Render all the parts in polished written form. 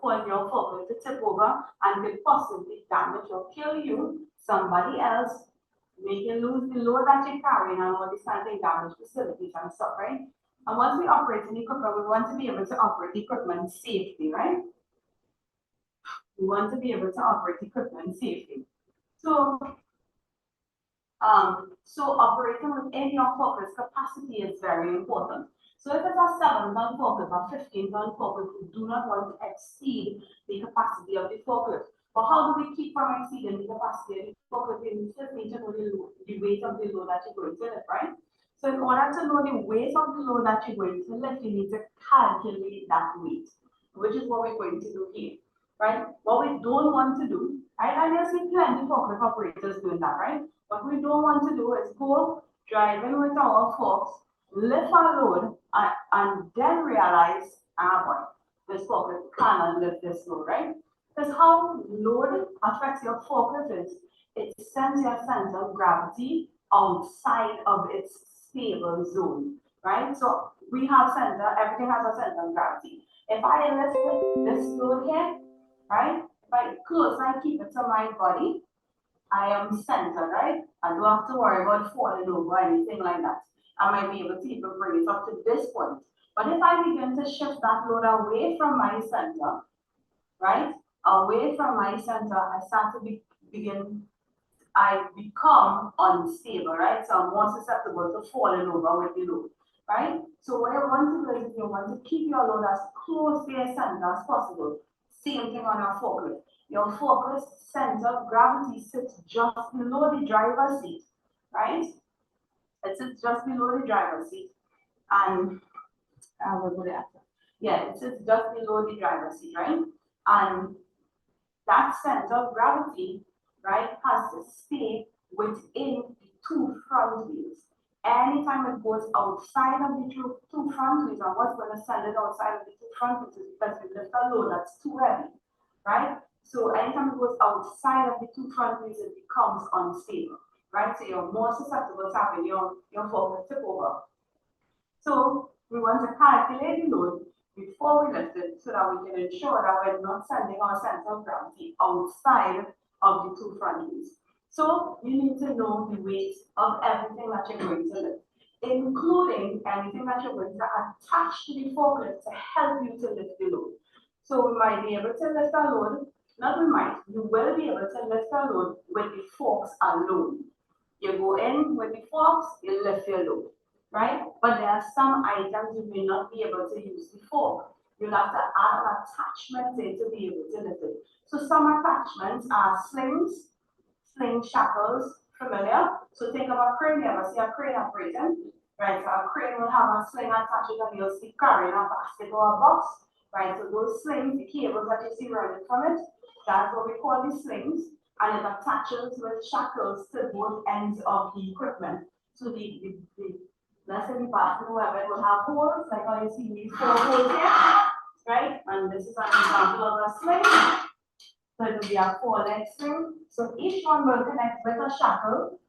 cause your forklift to tip over and could possibly damage or kill you, somebody else, make you lose the load that you're carrying and all this kind of thing, damage facilities and stuff, right? And once we operate an equipment, we want to be able to operate equipment safely, right? We want to be able to operate equipment safely. So operating within your forklift capacity is very important. So if it's a 7-ton forklift or 15-ton forklift, we do not want to exceed the capacity of the forklift. But how do we keep from exceeding the capacity of the forklift? You just need to know the weight of the load that you're going to lift, right? So in order to know the weight of the load that you're going to lift, you need to calculate that weight, which is what we're going to do here, right? What we don't want to do, right? And there's plenty of forklift operators doing that, right? What we don't want to do is go driving with our forks, lift our load, and then realize, boy, this forklift cannot lift this load, right? Because how load affects your forklift is it sends your center of gravity outside of its stable zone, right? So we have center, everything has a center of gravity. If I lift this load here, right? If I close, I keep it to my body, I am centered, right? I don't have to worry about falling over or anything like that. I might be able to even bring it up to this point. But if I begin to shift that load away from my center, right? Away from my center, I start to I become unstable, right? So I'm more susceptible to falling over with the load, right? So what I want to do is you want to keep your load as close to your center as possible. Same thing on your forklift. Your forklift center of gravity sits just below the driver's seat, right? It sits just below the driver's seat. And we'll go there. Yeah, it sits just below the driver's seat, right? And that center of gravity, right, has to stay within the two front wheels. Anytime it goes outside of the two front wheels, and what's going to send it outside of the two front wheels is because we lift a load that's too heavy, right? So anytime it goes outside of the two front wheels, it becomes unstable, right? So you're more susceptible to having your forklift tip over. So we want to calculate the load before we lift it so that we can ensure that we're not sending our center of gravity outside of the two front wheels. So you need to know the weight of everything that you're going to lift, including anything that you're going to attach to the forklift to help you to lift the load. So we might be able to lift a load, not we might, you will be able to lift a load with the forks alone. You go in with the forks, you lift your load, right? But there are some items you may not be able to use the fork. You'll have to add an attachment in to be able to lift it. So some attachments are slings, sling shackles, familiar? So think of a crane, you ever see a crane operating? Right, so a crane will have a sling attached and you'll see carrying a basket or a box. Right, so those slings, the cables that you see running from it, that's what we call the slings, and it attaches with shackles to both ends of the equipment. So let's say the basket, whoever, it will have holes, like how you see these 4 holes here, right? And this is an example of a sling. So it will be a 4-leg sling. So each one will connect with a shackle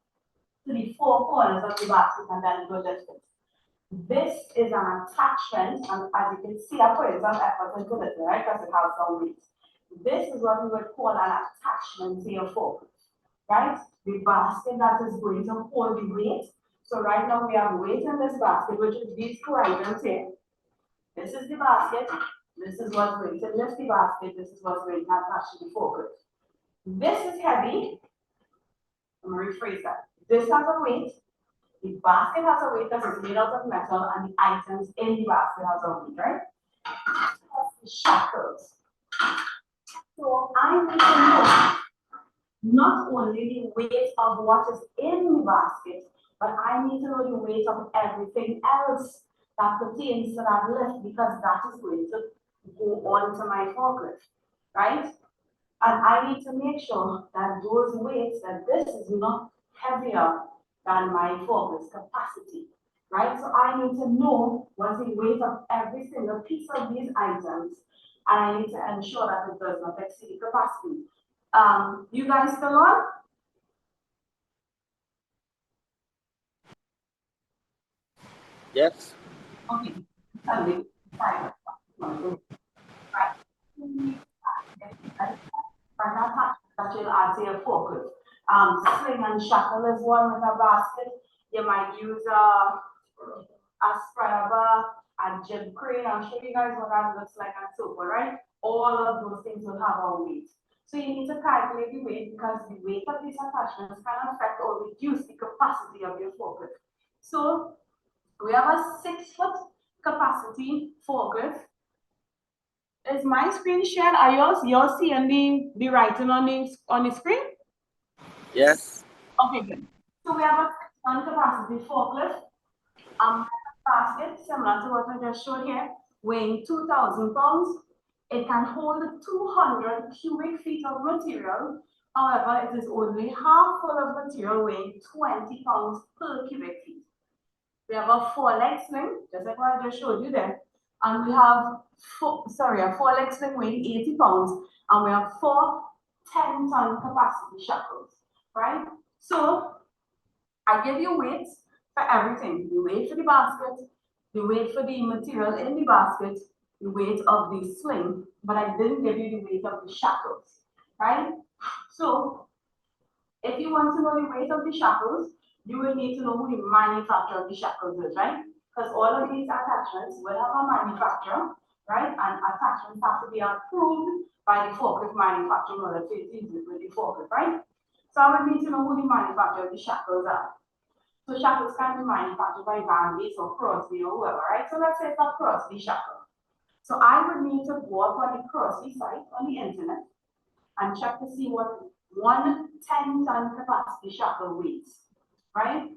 to the 4 corners of the basket and then it will lift it. This is an attachment, and as you can see, I put some effort into it, right? Because it has some weight. This is what we would call an attachment to your forklift, right? The basket that is going to hold the weight. So right now we have weight in this basket, which is these 2 items here. This is the basket. This is what's going to lift the basket. This is what's going to attach to the forklift. This is heavy. I'm going to rephrase that. This has a weight. The basket has a weight because it's made out of metal, and the items in the basket has a weight, right? The shackles. So I need to know not only the weight of what is in the basket, but I need to know the weight of everything else that pertains to that lift, because that is going to go on to my forklift, right? And I need to make sure that those weights, that this is not heavier than my forklift capacity, right? So I need to know what's the weight of every single piece of these items, and I need to ensure that it does not exceed capacity. You guys still on? Yes. Okay. Right. Right. That you'll add to your focus. Sling and shackle is one with a basket. You might use a spread bar, a jib crane. I'll show you guys what that looks like and so forth, right? All of those things will have a weight. So you need to calculate the weight because the weight of these attachments can affect or reduce the capacity of your forklift. So we have a 6-foot capacity forklift. Is my screen shared? Are yours seeing the writing on the screen? Yes. Okay, good. So we have a 6-ton capacity forklift. Basket similar to what I just showed here, weighing 2,000 pounds. It can hold 200 cubic feet of material. However, it is only half full of material weighing 20 pounds per cubic feet. We have a 4-leg sling, just like what I just showed you there. And we have a 4-leg sling weighing 80 pounds. And we have 4 10-ton capacity shackles, right? So I give you weights for everything. The weight for the basket, the weight for the material in the basket, the weight of the sling, but I didn't give you the weight of the shackles, right? So if you want to know the weight of the shackles, you will need to know who the manufacturer of the shackles is, right? Because all of these attachments will have a manufacturer, right? And attachments have to be approved by the forklift manufacturer in order to use it with the forklift, right? So I would need to know who the manufacturer of the shackles are. So shackles can be manufactured by Van Lees or Crosby or whoever, right? So let's say it's a Crosby shackle. So I would need to go up on the Crosby site on the internet and check to see what one 10-ton capacity shackle weighs, right?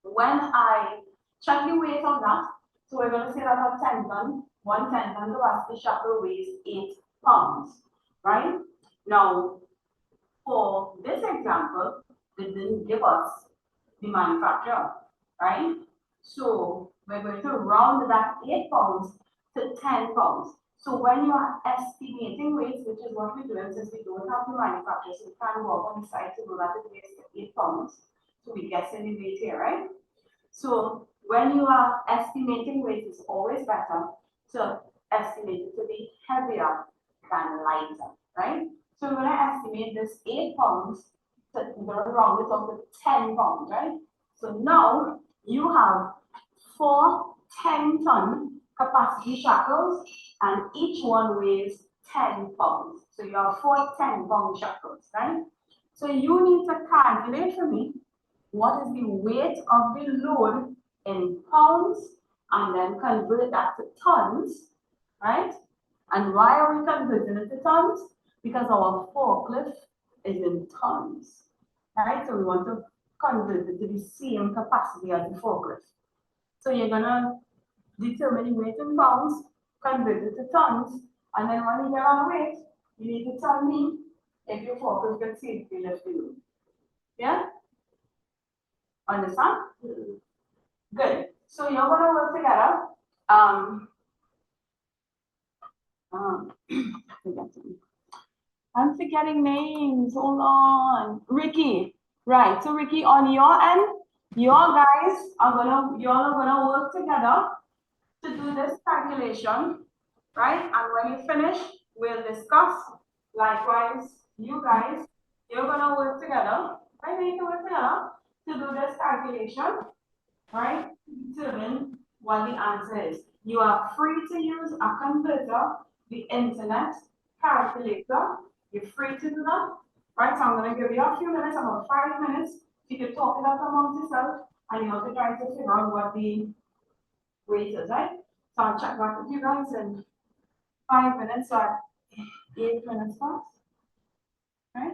When I check the weight of that, so we're going to say that a 10-ton, one 10-ton capacity shackle weighs 8 pounds, right? Now, for this example, they didn't give us the manufacturer, right? So we're going to round that 8 pounds to 10 pounds. So when you are estimating weights, which is what we're doing since we don't have the manufacturer, so we can't go up on the site to know that it weighs 8 pounds. So we're guessing the weight here, right? So when you are estimating weight, it's always better to estimate it to be heavier than lighter, right? So we're going to estimate this 8 pounds to round it up to 10 pounds, right? So now you have 4 10-ton capacity shackles and each one weighs 10 pounds. So you have 4 10-pound shackles, right? So you need to calculate for me what is the weight of the load in pounds and then convert that to tons, right? And why are we converting it to tons? Because our forklift is in tons, right? So we want to convert it to the same capacity as the forklift. So you're gonna determine the weight in pounds, convert it to tons, and then when you get on weight, you need to tell me if your forklift can safely lift the load. Yeah? Understand? Good. So you're gonna work together. Um, I'm forgetting names. Hold on. Ricky. Right. So Ricky, on your end, your guys are gonna you all are gonna work together to do this calculation, right? And when you finish, we'll discuss. Likewise, you guys, you're gonna work together. I need to work together to do this calculation, right? To determine what the answer is. You are free to use a converter, the internet, calculator. You're free to do that, right? So I'm going to give you a few minutes, about 5 minutes. You can talk it up amongst yourself, and you have to try to figure out what the weight is, right? So I'll check back with you guys in 5 minutes or 8 minutes past, right?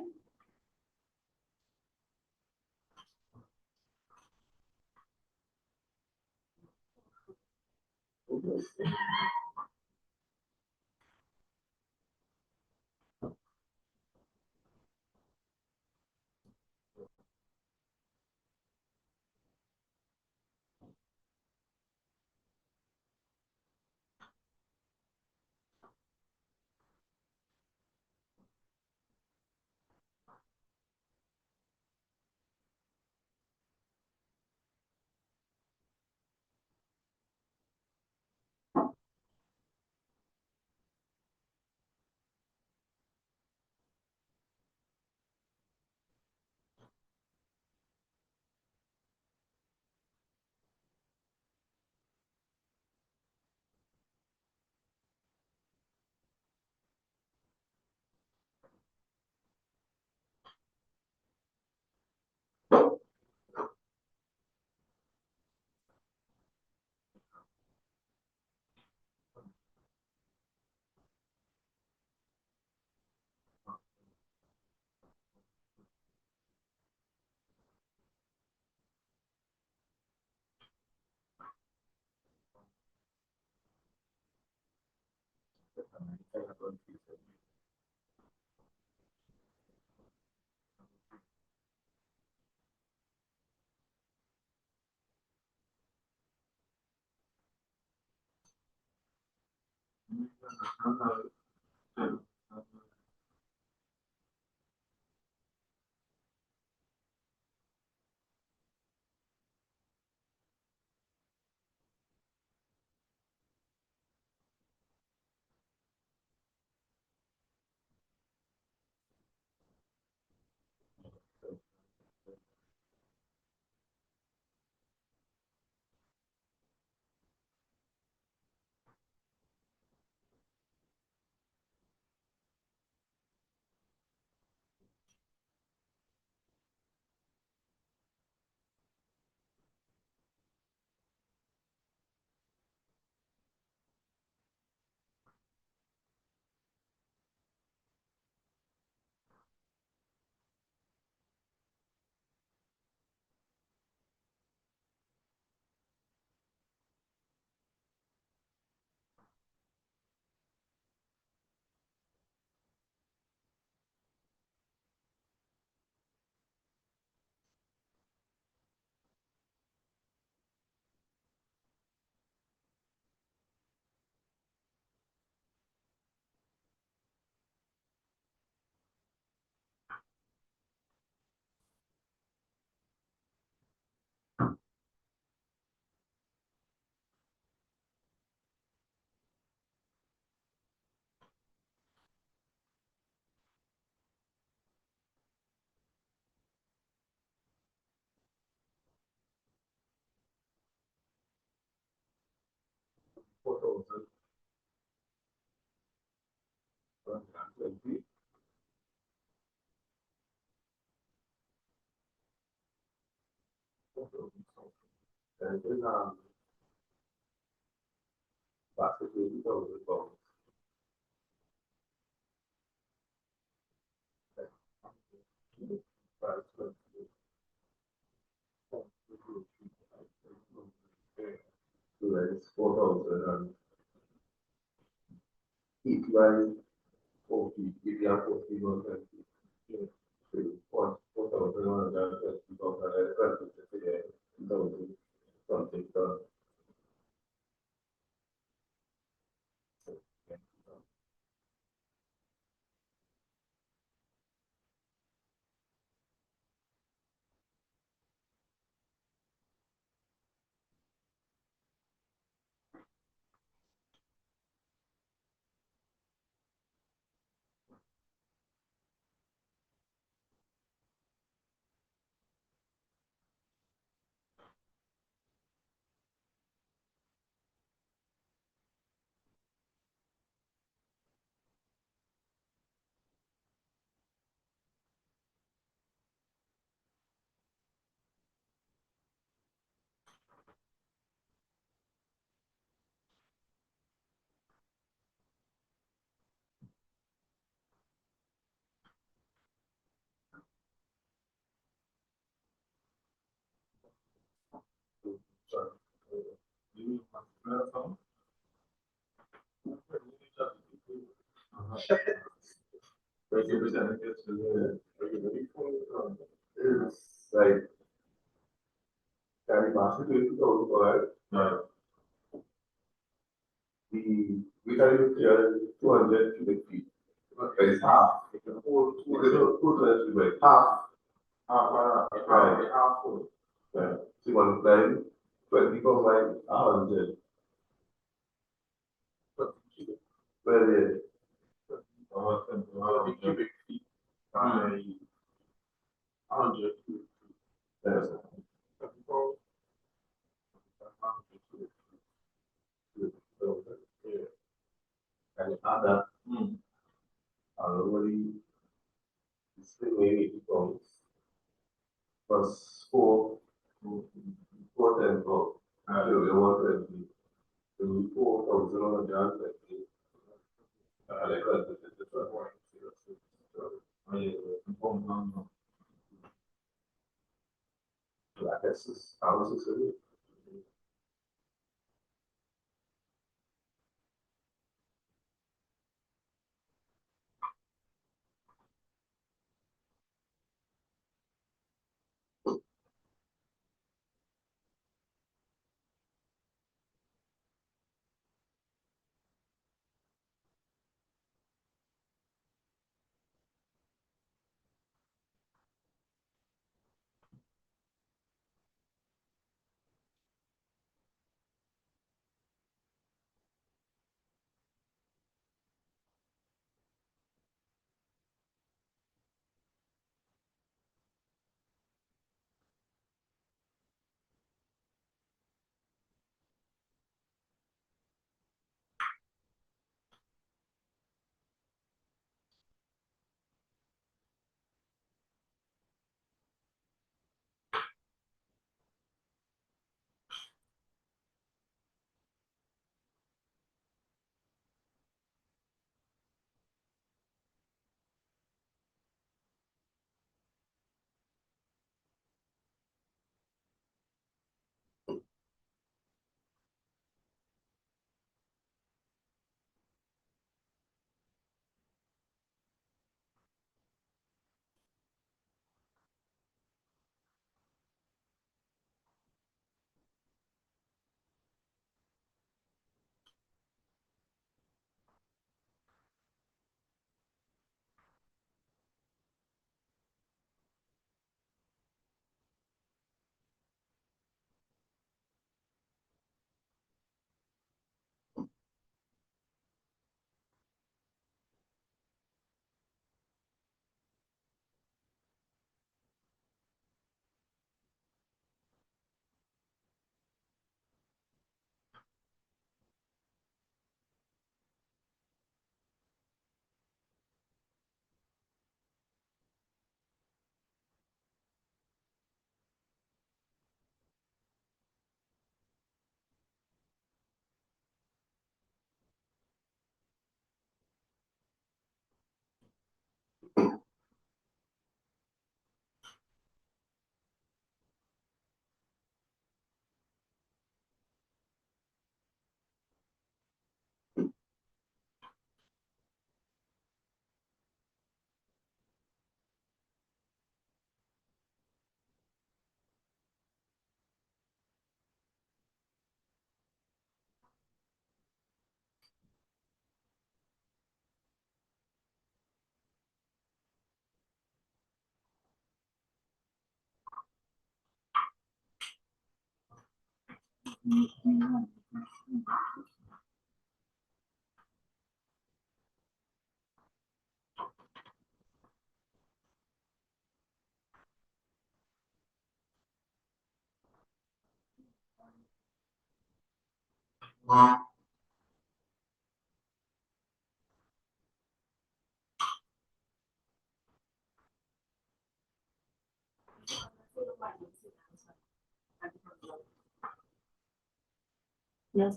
Yes,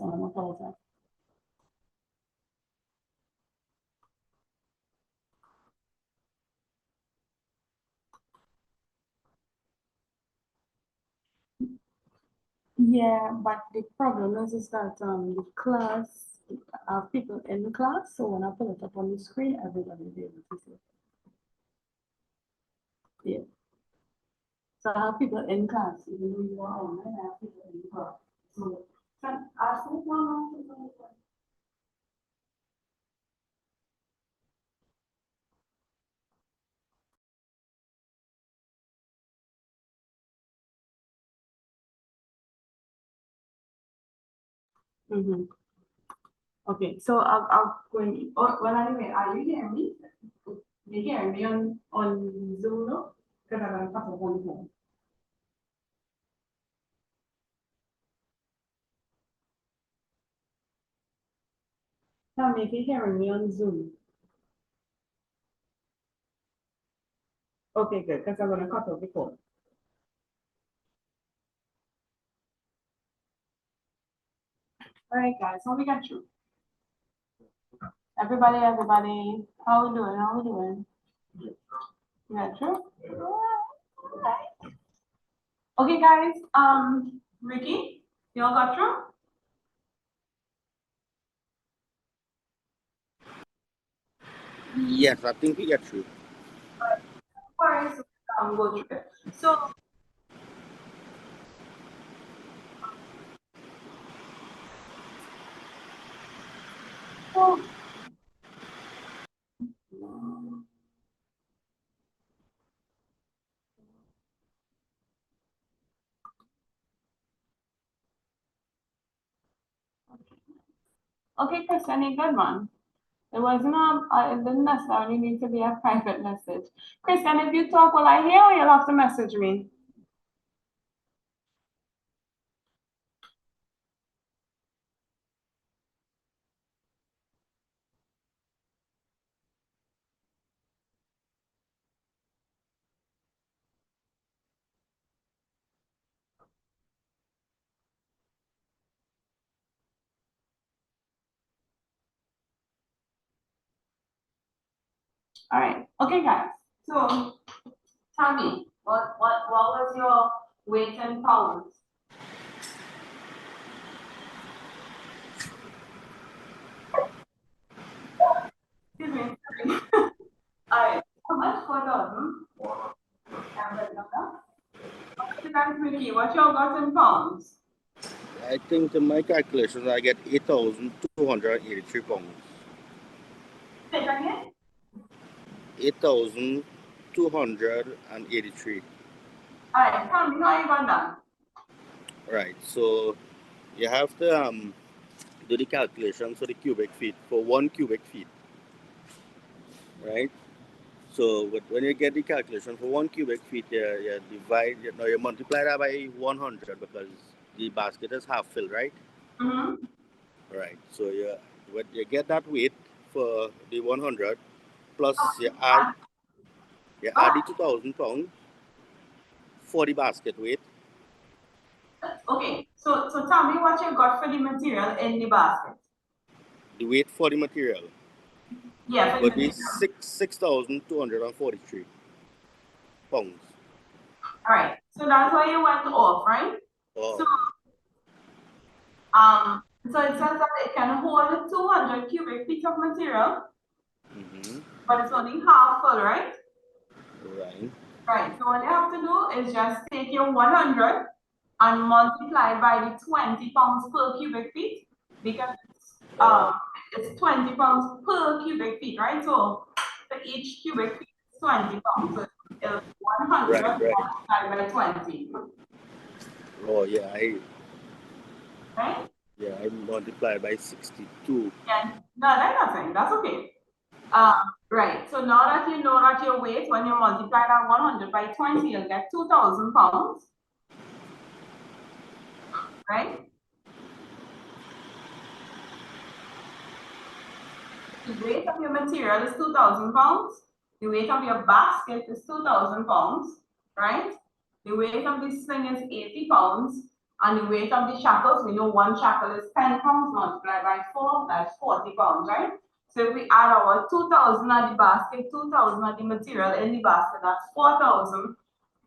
I'm apologize. Yeah, but the problem is that the class people in the class, so when I put it up on the screen, everybody will be able to see it. Yeah. So I have people in class, even though you are online, I have people in the class. So can I ask you one more? Mm-hmm. Okay, so I'll going. Oh, well, anyway, are you hearing me? You hearing me on Zoom, no? Because I'm gonna pass up on the phone. Tell me if you're hearing me on Zoom. Okay, good, because I'm gonna cut off the phone. All right, guys, how we got through? Everybody, how we doing? How we doing? You got through? All right. Okay, guys. Ricky, you all got through? Yes, I think we get through. All right, so go through it. So. Okay, Christian, you good one. It wasn't it didn't necessarily need to be a private message. Christian, if you talk while I hear, you'll have to message me. All right. Okay, guys. So tell me, what was your weight in pounds? Excuse me. All right. How much for 4,000? Okay, guys, Ricky, what you got in pounds? I think in my calculations I get 8,283 pounds. Say it again. 8,283. All right. Tell me how you got that. Right. So you have to do the calculation for the cubic feet for 1 cubic feet. Right. So when you get the calculation for 1 cubic feet, you divide. Now you multiply that by 100 because the basket is half filled, right? Mm-hmm. Right. So when you get that weight for the 100, plus you add the 2,000 pounds for the basket weight. Okay. So tell me what you got for the material in the basket. The weight for the material Yeah, for the would be material. 6,243 pounds. All right. So that's why you went off, right? Oh. So um, so it says that it can hold 200 cubic feet of material, Mm-hmm. but it's only half full, right? Right. Right. So what you have to do is just take your 100 and multiply by the 20 pounds per cubic feet because it's 20 pounds per cubic feet, right? So for each cubic feet, it's 20 pounds. So it's 100 Right. multiplied by 20. Oh yeah. right? Yeah, I multiply by 62. Yeah, no, that's nothing. That's okay. Right. So now that you know that your weight, when you multiply that 100 by 20, you'll get 2,000 pounds, right? The weight of your material is 2,000 pounds. The weight of your basket is 2,000 pounds, right? The weight of this thing is 80 pounds. And the weight of the shackles, we know one shackle is 10 pounds multiplied by 4, that's 40 pounds, right? So if we add our 2,000 at the basket, 2,000 at the material in the basket, that's 4,000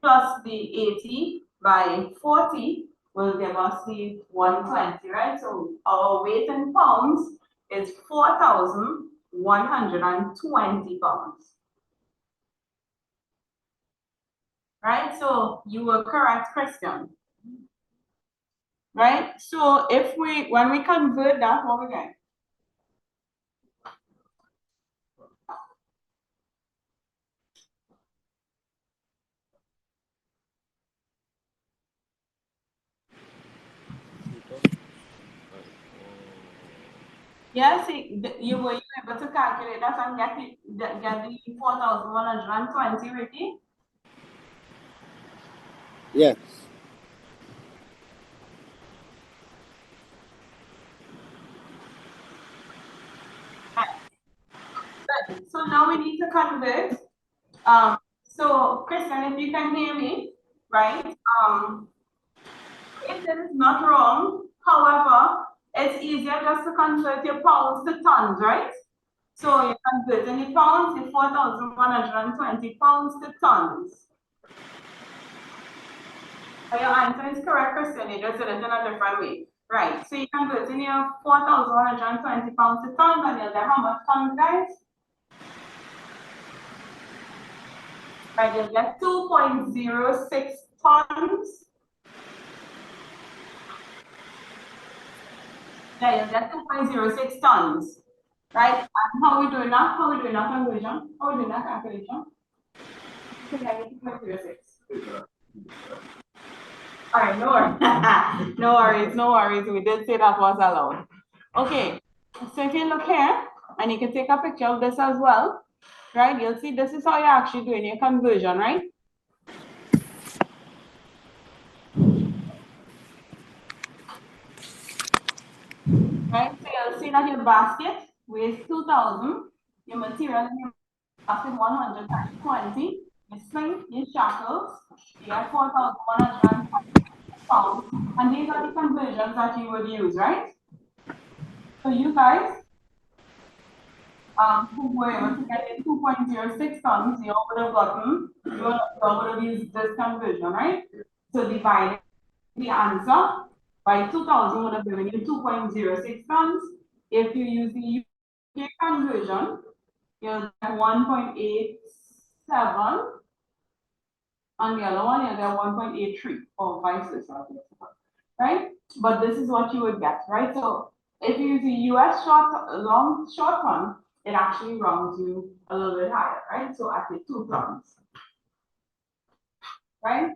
plus the 80 by 40 will give us the 120, right? So our weight in pounds is 4,120 pounds. Right? So you were correct, Christian. Right? So if when we convert that, what we get? Yes, you were able to calculate that and get the 4,120, Ricky? Yes. Good. So now we need to convert. So Christian, if you can hear me, right? If that is not wrong, however, it's easier just to convert your pounds to tons, right? So you convert any pounds, the 4,120 pounds to tons. Your answer is correct, Christian. You just did it in a different way. Right. So you convert in your 4,120 pounds to tons, and you'll get how much tons, guys? Right, you'll get 2.06 tons. Yeah, you'll get 2.06 tons. Right? And how are we doing that? How are we doing that conversion? How are we doing that calculation? So yeah, 2.06. All right, no worries. No worries, no worries. We did say that was allowed. Okay, so if you look here, and you can take a picture of this as well, right? You'll see this is how you're actually doing your conversion, right? Right, so you'll see that your basket weighs 2,000, your material in your basket 120, your sling, your shackles, you get 4,120 pounds, and these are the conversions that you would use, right? So you guys, who were able to get in 2.06 tons, you would have gotten, you would have used this conversion, right? So dividing the answer by 2,000 would have given you 2.06 tons. If you use the UK conversion, you'll get 1.87. On the other one, you'll get 1.83 or vice versa, right? But this is what you would get, right? So if you use the US short run, it actually rounds you a little bit higher, right? So at the 2 tons, right?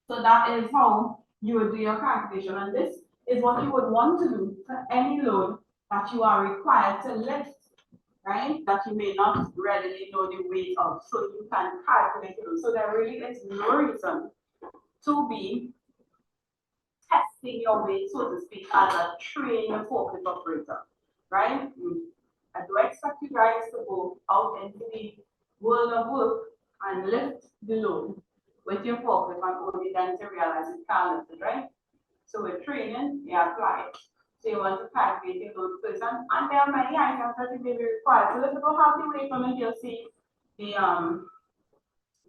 So that is how you would do your calculation. And this is what you would want to do for any load that you are required to lift, right? That you may not readily know the weight of. So you can calculate it. So there really is no reason to be testing your weight, so to speak, as a trained forklift operator, right? I do expect you guys to go out into the world of work and lift the load with your forklift and only then to realize it can't lift it, right? So with training, you apply it. So you want to calculate your load first. And there are many items that you may be required. So let's go have the weight on it, you'll see the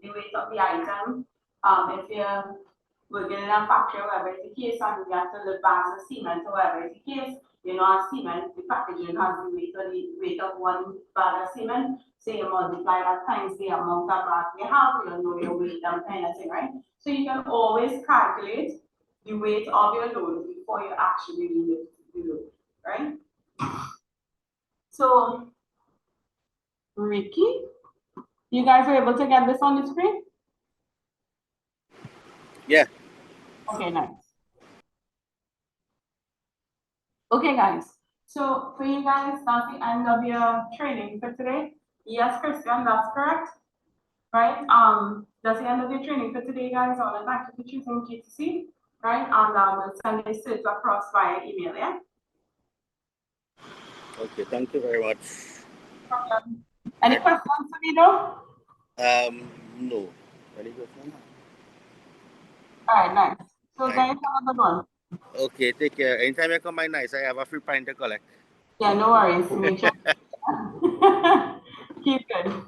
weight of the item. If you're working in a factory, whatever is the case, and you have to lift bags of cement, or whatever is the case, you know, as cement, the packaging has the weight of one bag of cement. So you multiply that times the amount of bags you have, you'll know your weight and kind of thing, right? So you can always calculate the weight of your load before you actually lift the load, right? So, Ricky, you guys were able to get this on the screen? Yeah. Okay, nice. Okay, guys. So for you guys, that's the end of your training for today. Yes, Christian, that's correct. Right? That's the end of your training for today, guys. I want to thank you for choosing GTC. Right? And we'll send the certs across via email, yeah? Okay, thank you very much. Any questions for me, though? No. Any question? All right, nice. So, Right. guys, have a good one. Okay, take care. Anytime you come by nice, I have a free pint to collect. Yeah, no worries. Make sure. Keep good.